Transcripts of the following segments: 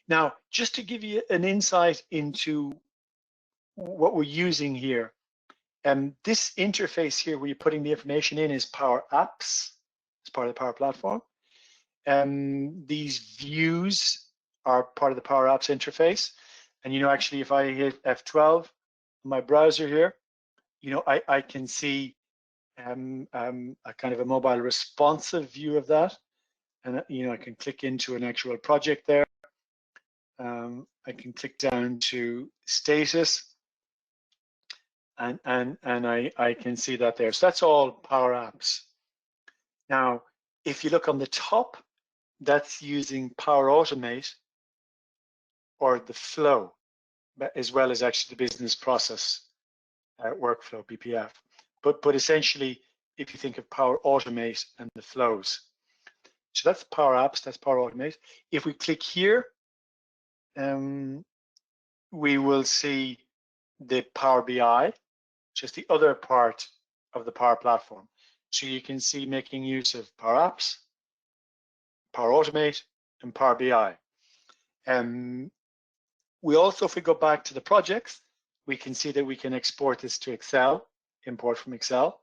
Now, just to give you an insight into what we're using here, this interface here where you're putting the information in is Power Apps. It's part of the Power Platform. These views are part of the Power Apps interface. And, actually, if I hit F12 on my browser here, I can see a kind of a mobile responsive view of that. And, I can click into an actual project there. I can click down to status. And I can see that there. So that's all Power Apps. Now, if you look on the top, that's using Power Automate or the flow, as well as actually the business process workflow, BPF. But essentially, if you think of Power Automate and the flows. So that's Power Apps, that's Power Automate. If we click here, we will see the Power BI, which is the other part of the Power Platform. So you can see making use of Power Apps, Power Automate, and Power BI. We also, if we go back to the projects, we can see that we can export this to Excel, import from Excel.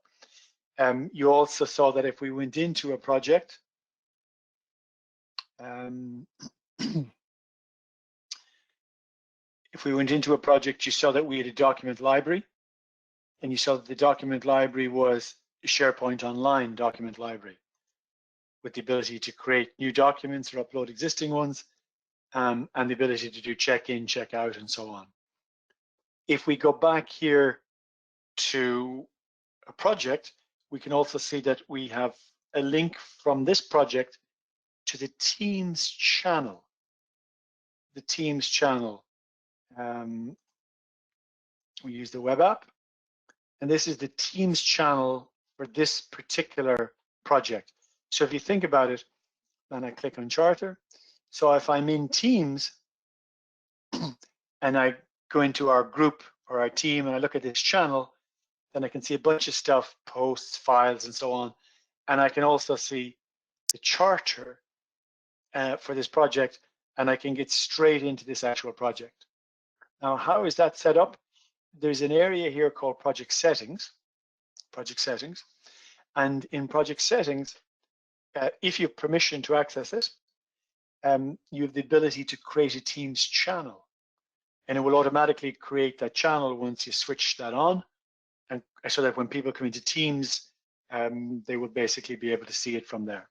You also saw that if we went into a project, you saw that we had a document library, and you saw that the document library was a SharePoint Online document library with the ability to create new documents or upload existing ones, and the ability to do check-in, check-out, and so on. If we go back here to a project, we can also see that we have a link from this project to the Teams channel. The Teams channel. We use the web app, and this is the Teams channel for this particular project. So if you think about it, then I click on Charter. So if I'm in Teams and I go into our group or our team and I look at this channel, then I can see a bunch of stuff, posts, files, and so on. And I can also see the charter for this project, and I can get straight into this actual project. Now, how is that set up? There's an area here called Project Settings. And in Project Settings, if you have permission to access it, you have the ability to create a Teams channel, and it will automatically create that channel once you switch that on, and so that when people come into Teams, they will basically be able to see it from there.